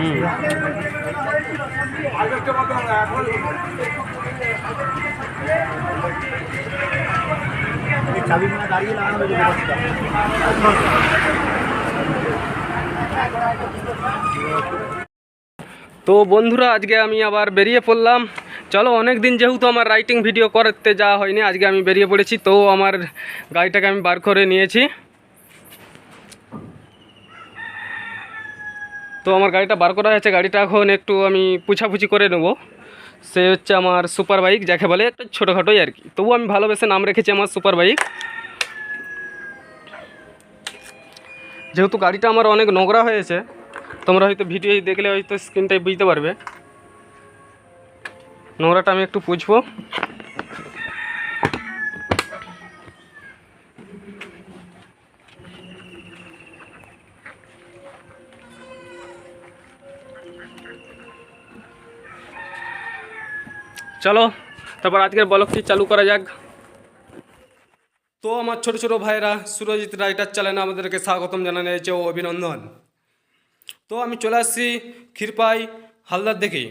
হুম। তো বন্ধুরা, আজকে আমি আবার বেরিয়ে পড়লাম। চলো, অনেক দিন যেহেতু আমার রাইটিং ভিডিও করতে যাওয়া হয়নি, আজকে আমি বেরিয়ে পড়েছি। তো আমার গাড়িটাকে আমি বার করে নিয়েছি। তো আমার গাড়িটা বার করা হয়েছে, গাড়িটা এখন একটু আমি পুছাপুছি করে নেব। সে হচ্ছে আমার সুপার বাইক, যাকে বলে একটা ছোটোখাটোই আর কি, তবু আমি ভালোবেসে নাম রেখেছি আমার সুপার বাইক। যেহেতু গাড়িটা আমার অনেক নোংরা হয়েছে, তোমরা হয়তো ভিডিও দেখলে হয়তো স্ক্রিনটাই বুঝতে পারবে। নোংরাটা আমি একটু পুছবো। চলো, তারপর আজকের ব্লগটি চালু করা যাক। তো আমার ছোট ছোট ভাইরা, সুরজিৎ রাইটার চ্যানেলে আমাদেরকে স্বাগতম জানানো ও অভিনন্দন। তো আমি চলে আসছি ক্ষীরপাই হালদার দেখে।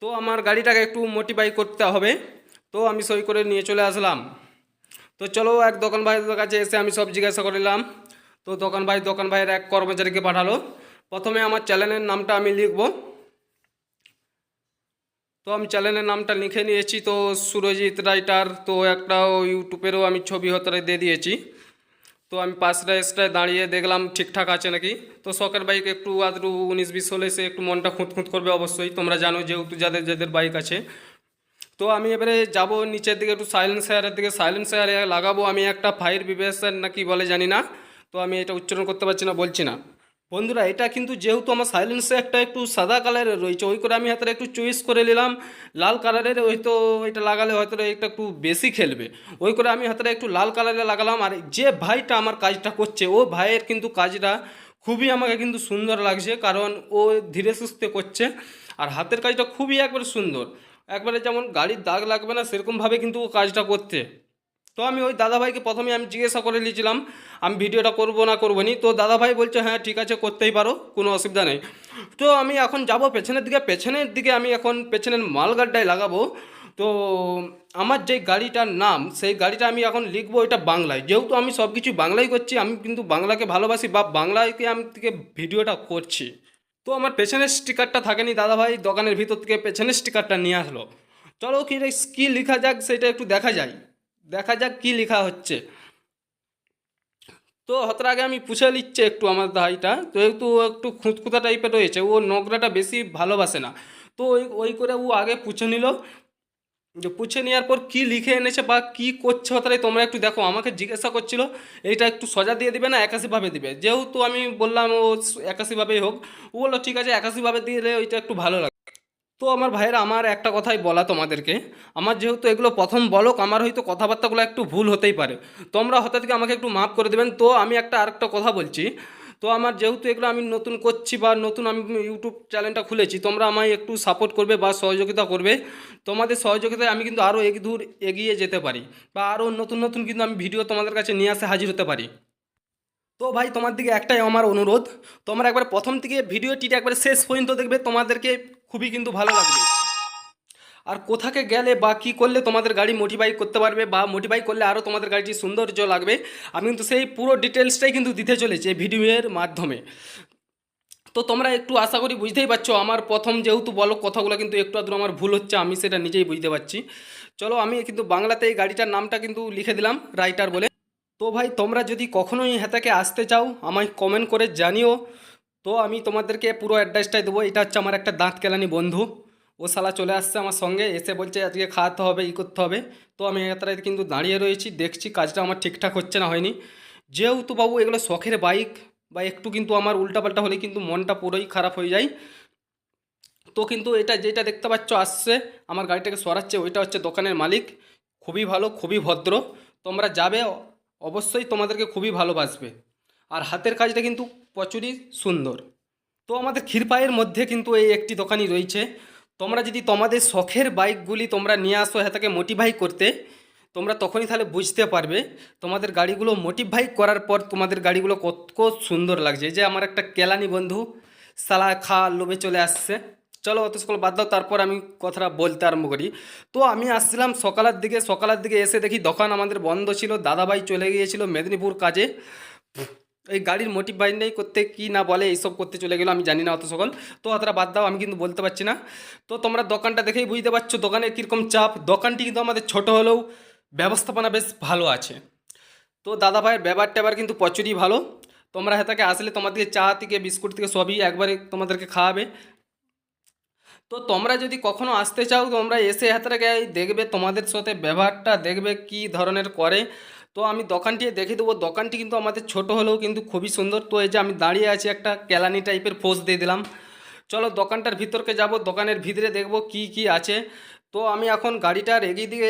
তো আমার গাড়িটাকে একটু মডিফাই করতে হবে, তো আমি সই করে নিয়ে চলে আসলাম। তো চলো, এক দোকান ভাইয়ের কাছে এসে আমি সব জিজ্ঞাসা করলাম। তো দোকান ভাইয়ের এক কর্মচারীকে পাঠালো। প্রথমে আমার চ্যানেলের নামটা আমি লিখবো। তো আমি চ্যানেলের নামটা লিখে নিয়েছি, তো সুরজিৎ রাইটার। তো একটা ইউটিউবেরও আমি ছবি হতে দিয়ে দিয়েছি। তো আমি পাশটায় দাঁড়িয়ে দেখলাম ঠিকঠাক আছে নাকি। তো শখের বাইক একটু আদ্রু 19-20 হলে সে একটু মনটা খুঁত করবে অবশ্যই, তোমরা জানো যেহেতু যাদের যাদের বাইক আছে। তো আমি এবারে যাব নিচের দিকে, একটু সাইলেন্সারের দিকে, সাইলেন্সারে লাগাবো আমি একটা ফায়ার ভিভেশন নাকি বলে জানি না। তো আমি এটা উচ্চারণ করতে পারছি না, বলছি না। বন্ধুরা, এটা কিন্তু যেহেতু আমার সাইলেন্সারটা একটু সাদা কালারের রয়েছে, ওই করে আমি হাতে একটু চয়েস করে নিলাম লাল কালারের। হয়তো এটা লাগালে হয়তো এটা একটু বেশি খেলবে, ওই করে আমি হাতে একটু লাল কালারে লাগালাম। আর যে ভাইটা আমার কাজটা করছে, ও ভাইয়ের কিন্তু কাজটা খুবই আমাকে কিন্তু সুন্দর লাগছে, কারণ ও ধীরে সুস্থে করছে। আর হাতের কাজটা খুবই একবারে সুন্দর, একবারে যেমন গাড়ির দাগ লাগবে না সেরকমভাবে কিন্তু ও কাজটা করতে। তো আমি ওই দাদাভাইকে প্রথমে আমি জিজ্ঞাসা করে নিয়েছিলাম আমি ভিডিওটা করবো না করবো নি। তো দাদাভাই বলছে হ্যাঁ ঠিক আছে, করতেই পারো, কোনো অসুবিধা নেই। তো আমি এখন যাব পেছনের দিকে আমি এখন পেছনের মালগাড্ডায় লাগাবো। তো আমার যে গাড়িটার নাম, সেই গাড়িটা আমি এখন লিখবো এটা বাংলায়, যেহেতু আমি সব কিছু বাংলায় করছি, আমি কিন্তু বাংলাকে ভালোবাসি বা বাংলাকে আমি থেকে ভিডিওটা করছি। তো আমার পেছনের স্টিকারটা থাকেনি, দাদাভাই দোকানের ভিতর থেকে পেছনের স্টিকারটা নিয়ে আসলো। চলো, কী লেখা যাক সেটা একটু দেখা যাক কী লেখা হচ্ছে। তো হতার আগে আমি পুছে নিচ্ছে একটু আমার ভাইটা, তো একটু খুঁতখুঁতা টাইপের রয়েছে, ও নোংরাটা বেশি ভালোবাসে না। তো ওই করে ও আগে পুছে নিল। যে পুছে নেওয়ার পর কী লিখে এনেছে বা কী করছে হতারাই তোমরা একটু দেখো। আমাকে জিজ্ঞাসা করছিল এইটা একটু সোজা দিয়ে দিবে না 81ভাবে দিবে, যেহেতু আমি বললাম ও 81ভাবেই হোক। ও বললো ঠিক আছে, 81ভাবে দিলে ওইটা একটু ভালো লাগে। তো আমার ভাইয়েরা, আমার একটা কথাই বলা তোমাদেরকে, আমার যেহেতু এগুলো প্রথম বলক, আমার হয়তো কথাবার্তাগুলো একটু ভুল হতেই পারে, তোমরা হঠাৎ থেকে আমাকে একটু মাফ করে দেবেন। তো আমি আরেকটা কথা বলছি। তো আমার যেহেতু এগুলো আমি নতুন করছি বা নতুন আমি ইউটিউব চ্যানেলটা খুলেছি, তোমরা আমায় একটু সাপোর্ট করবে বা সহযোগিতা করবে। তোমাদের সহযোগিতায় আমি কিন্তু আরও দূর এগিয়ে যেতে পারি, বা আরও নতুন নতুন কিন্তু আমি ভিডিও তোমাদের কাছে নিয়ে আসে হাজির হতে পারি। তো ভাই, তোমার দিকে একটাই আমার অনুরোধ, তোমরা একবার প্রথম থেকে ভিডিওটিটা একবার শেষ পর্যন্ত দেখবে, তোমাদেরকে খুবই কিন্তু ভালো লাগবে। আর কোথাকে গেলে বা কী করলে তোমাদের গাড়ি মডিফাই করতে পারবে বা মডিফাই করলে আরও তোমাদের গাড়িটি সৌন্দর্য লাগবে, আমি কিন্তু সেই পুরো ডিটেলসটাই কিন্তু দিতে চলেছি এই ভিডিওর মাধ্যমে। তো তোমরা একটু আশা করি বুঝতেই পারছো, আমার প্রথম যেহেতু বলো কথাগুলো কিন্তু একটু আধটু আমার ভুল হচ্ছে, আমি সেটা নিজেই বুঝতে পারছি। চলো, আমি কিন্তু বাংলাতে এই গাড়িটার নামটা কিন্তু লিখে দিলাম রাইটার বলে। তো ভাই, তোমরা যদি কখনোই হেতাকে আসতে চাও আমায় কমেন্ট করে জানিও। তো আমি তোমাদেরকে পুরো অ্যাড্রেসটাই দেবো। এটা হচ্ছে আমার একটা দাঁত কেলানি বন্ধু, ও শালা চলে আসছে আমার সঙ্গে, এসে বলছে আজকে খাওয়াতে হবে, করতে হবে। তো আমি এতটাই কিন্তু দাঁড়িয়ে রয়েছি, দেখছি কাজটা আমার ঠিকঠাক হচ্ছে না হয়নি। যেহেতু বাবু এগুলো শখের বাইক, বা একটু কিন্তু আমার উল্টাপাল্টা হলে কিন্তু মনটা পুরোই খারাপ হয়ে যায়। তো কিন্তু এটা যেটা দেখতে পাচ্ছ আসছে আমার গাড়িটাকে সরাচ্ছে, ওইটা হচ্ছে দোকানের মালিক। খুবই ভালো, খুবই ভদ্র। তোমরা যাবে, অবশ্যই তোমাদেরকে খুবই ভালোবাসবে। আর হাতের কাজটা কিন্তু প্রচুরই সুন্দর। তো আমাদের ক্ষীরপাইয়ের মধ্যে কিন্তু এই একটি দোকানই রয়েছে। তোমরা যদি তোমাদের শখের বাইকগুলি তোমরা নিয়ে আসো তাকে মোটিফাই করতে, তোমরা তখনই তাহলে বুঝতে পারবে তোমাদের গাড়িগুলো মোটিফাই করার পর তোমাদের গাড়িগুলো কত সুন্দর লাগছে। এই যে আমার একটা কেলানি বন্ধু, সালা খা লোভে চলে আসছে। চলো অত সকল বাদ দাও, তারপর আমি কথাটা বলতে আরম্ভ করি। তো আমি আসছিলাম সকালের দিকে এসে দেখি দোকান আমাদের বন্ধ ছিল, দাদাভাই চলে গিয়েছিল মেদিনীপুর কাজে। এই গাড়ির মোটিভ বাইন্ডাই করতে কি না বলে এইসব করতে চলে গেলো, আমি জানি না অত সকল। তো অতটা বাদ দাও, আমি কিন্তু বলতে পারছি না। তো তোমরা দোকানটা দেখেই বুঝতে পারছো দোকানে কীরকম চাপ। দোকানটি কিন্তু আমাদের ছোট হলেও ব্যবস্থাপনা বেশ ভালো আছে। তো দাদা ভাইয়ের ব্যবহার ট্যাবার কিন্তু প্রচুরই ভালো। তোমরা হেতাকে আসলে তোমাদেরকে চা থেকে বিস্কুট থেকে সবই একবারে তোমাদেরকে খাওয়াবে। তো তোমরা যদি কখনো আসতে চাও তোমরা এসে হাতটাকে দেখবে, তোমাদের সাথে ব্যবহারটা দেখবে কি ধরনের করে। তো আমি দোকানটি দেখে দেবো। দোকানটি কিন্তু আমাদের ছোট হলেও কিন্তু খুবই সুন্দর। তো এই যে আমি দাঁড়িয়ে আছি, একটা কেলানি টাইপের পোজ দিয়ে দিলাম। চলো দোকানটার ভিতরকে যাব, দোকানের ভিতরে দেখব কি কি আছে। তো আমি এখন গাড়িটার এগিয়ে দিয়ে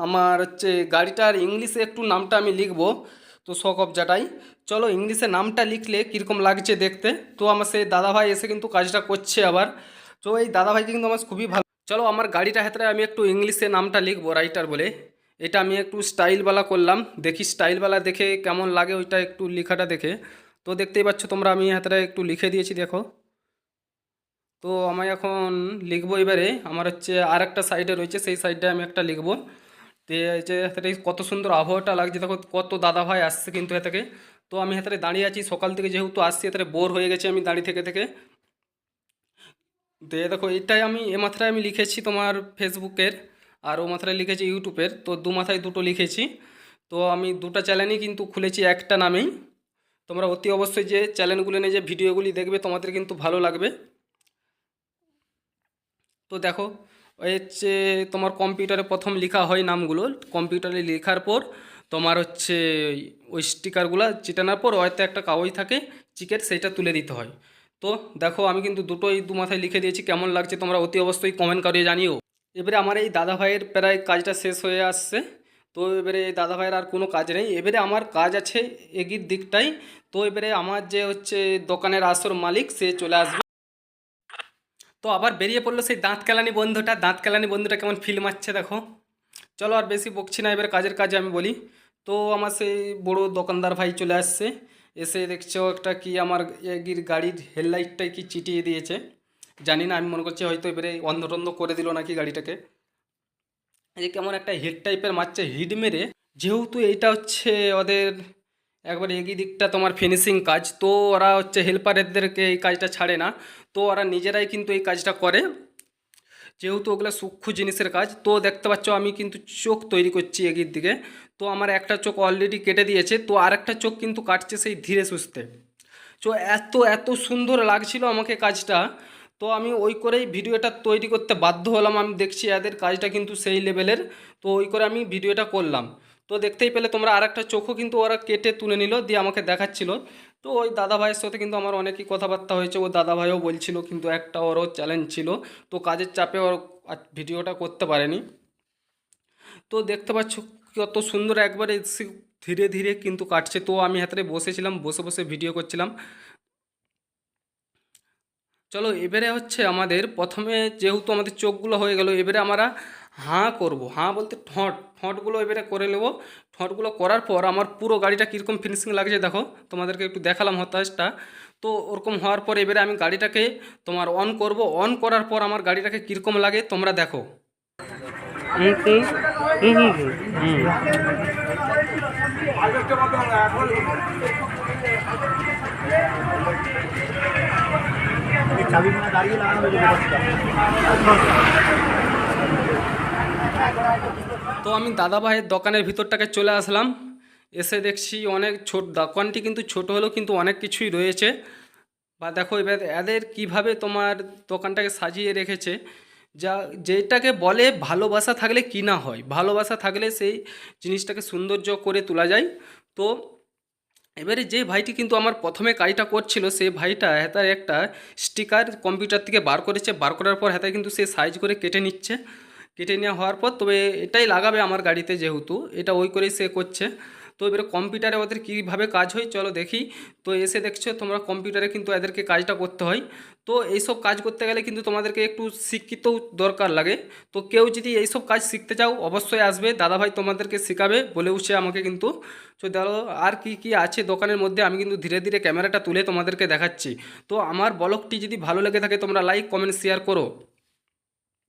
আমার হচ্ছে গাড়িটার ইংলিশে একটু নামটা আমি লিখবো। তো শখ অবজাটাই, চলো ইংলিশে নামটা লিখলে কীরকম লাগছে দেখতে। তো আমার সেই দাদাভাই এসে কিন্তু কাজটা করছে আবার। তো এই দাদাভাইকে কিন্তু আমার খুবই ভালো। চলো আমার গাড়িটা হাতে আমি একটু ইংলিশে নামটা লিখবো রাইটার বলে। এটা আমি একটু স্টাইলওয়ালা করলাম, দেখি স্টাইলওয়ালা দেখে কেমন লাগে ওইটা একটু লেখাটা দেখে। তো দেখতেই পাচ্ছ তোমরা, আমি হাতে একটু লিখে দিয়েছি দেখো। তো আমি এখন লিখবো এবারে, আমার হচ্ছে আর একটা সাইডে রয়েছে সেই সাইডে আমি একটা লিখবো। তো এই যে হাতে কত সুন্দর আবহাওয়াটা লাগছে দেখো, কত দাদা ভাই আসছে কিন্তু এ থেকে। তো আমি হাতে দাঁড়িয়ে আছি সকাল থেকে, যেহেতু আসছি এতে বোর হয়ে গেছে আমি দাঁড়িয়ে থেকে থেকে। তো দেখো এটাই আমি এ মাথায় আমি লিখেছি তোমার ফেসবুকের, আর ও মাথায় লিখেছি ইউটিউবের। তো দু মাথায় দুটো লিখেছি। তো আমি দুটো চ্যানেলই কিন্তু খুলেছি একটা নামেই। তোমরা অতি অবশ্যই যে চ্যানেলগুলো নিয়ে যে ভিডিওগুলি দেখবে তোমাদের কিন্তু ভালো লাগবে। তো দেখো ওই হচ্ছে তোমার কম্পিউটারে প্রথম লেখা হয় নামগুলো, কম্পিউটারে লেখার পর তোমার হচ্ছে ওই স্টিকারগুলো চিটানোর পর হয়তো একটা কাগজ থাকে চিকের, সেইটা তুলে দিতে হয়। তো দেখো আমি কিন্তু দুটোই দু মাথায় লিখে দিয়েছি, কেমন লাগছে তোমরা অতি অবশ্যই কমেন্ট করে জানিও। এবারে আমার এই দাদা ভাইয়ের প্রায় কাজটা শেষ হয়ে আসছে। তো এবারে এই দাদা ভাইয়ের আর কোনো কাজ নেই, এবারে আমার কাজ আছে এগির দিকটাই। তো এবারে আমার যে হচ্ছে দোকানের আসল মালিক সে চলে আসবে। তো আবার বেরিয়ে পড়লো সেই দাঁত কেলানি বন্ধুটা কেমন ফিল মারছে দেখো। চলো আর বেশি বকছি না, এবার কাজের কাজে আমি বলি। তো আমার সেই বড় দোকানদার ভাই চলে আসছে, এসে দেখছো একটা কি আমার এগির গাড়ির হেডলাইটটাই কি চিটিয়ে দিয়েছে, জানি না। আমি মনে করছি হয়তো এবারে অন্ধ করে দিল নাকি গাড়িটাকে। এই যে কেমন একটা হিট টাইপের মারছে, হিট মেরে। যেহেতু এইটা হচ্ছে ওদের একবার এগিয়ে দিকটা তোমার ফিনিশিং কাজ, তো ওরা হচ্ছে হেল্পারদেরকে এই কাজটা ছাড়ে না। তো ওরা নিজেরাই কিন্তু এই কাজটা করে, যেহেতু ওগুলো সূক্ষ্ম জিনিসের কাজ। তো দেখতে পাচ্ছ আমি কিন্তু চোখ তৈরি করছি এগিয়ে দিকে। তো আমার একটা চোখ অলরেডি কেটে দিয়েছে, তো আর একটা চোখ কিন্তু কাটছে সেই ধীরে সুস্থে। তো এত এত সুন্দর লাগছিল আমাকে কাজটা। তো আমি ওই করেই ভিডিওটা তৈরি করতে বাধ্য হলাম। আমি দেখছি এদের কাজটা কিন্তু সেই লেভেলের, তো ওই করে আমি ভিডিওটা করলাম। তো দেখতেই পেলে তোমরা, আর একটা চোখও কিন্তু ওরা কেটে তুলে নিল, দিয়ে আমাকে দেখাচ্ছিল। তো ওই দাদা ভাইয়ের সাথে কিন্তু আমার অনেকই কথাবার্তা হয়েছে, ও দাদা ভাইও বলছিল, কিন্তু একটা ওরও চ্যালেঞ্জ ছিল। তো কাজের চাপে ওর ভিডিওটা করতে পারেনি। তো দেখতে পাচ্ছ কত সুন্দর একবারে ধীরে ধীরে কিন্তু কাটছে। তো আমি হাতে বসেছিলাম, বসে বসে ভিডিও করছিলাম। চলো এবারে হচ্ছে আমাদের প্রথমে যেহেতু আমাদের চোখগুলো হয়ে গেল, এবারে আমরা হাঁ করব। হাঁ বলতে ঠোঁটগুলো এবারে করে নেব। ঠোঁটগুলো করার পর আমার পুরো গাড়িটা কীরকম ফিনিশিং লাগছে দেখো, তোমাদেরকে একটু দেখালাম হতাশটা। তো ওরকম হওয়ার পর এবারে আমি গাড়িটাকে তোমার অন করব। অন করার পর আমার গাড়িটাকে কীরকম লাগে তোমরা দেখো। তো আমি দাদা ভাইয়ের দোকানের ভিতরটাকে চলে আসলাম। এসে দেখছি অনেক দোকানটি কিন্তু ছোট হলেও কিন্তু অনেক কিছুই রয়েছে। বা দেখো এবার এদের কিভাবে তোমার দোকানটাকে সাজিয়ে রেখেছে, যা যেটাকে বলে ভালোবাসা থাকলে কি না হয়, ভালোবাসা থাকলে সেই জিনিসটাকে সৌন্দর্য করে তোলা যায়। তো এবারে যে ভাইটি কিন্তু আমার প্রথমে কাজটা করছিল, সেই ভাইটা হেতার একটা স্টিকার কম্পিউটার থেকে বার করেছে। বার করার পর হেতায় কিন্তু সে সাইজ করে কেটে নিচ্ছে। কেটে নেওয়া হওয়ার পর তবে এটাই লাগাবে আমার গাড়িতে, যেহেতু এটা ওই করেই সে করছে। তো তো এবারে কম্পিউটারে ওদের কীভাবে কাজ হয় চলো দেখি। তো এসে দেখছো তোমরা কম্পিউটারে কিন্তু এদেরকে কাজটা করতে হয়। তো এইসব কাজ করতে গেলে কিন্তু তোমাদেরকে একটু শিক্ষিত দরকার লাগে। তো কেউ যদি এইসব কাজ শিখতে চাও অবশ্যই আসবে, দাদাভাই তোমাদেরকে শেখাবে বলে উঠছে আমাকে কিন্তু। তো দেখো আর কি কি আছে দোকানের মধ্যে, আমি কিন্তু ধীরে ধীরে ক্যামেরাটা তুলে তোমাদেরকে দেখাচ্ছি। তো আমার ব্লগটি যদি ভালো লেগে থাকে তোমরা লাইক কমেন্ট শেয়ার করো।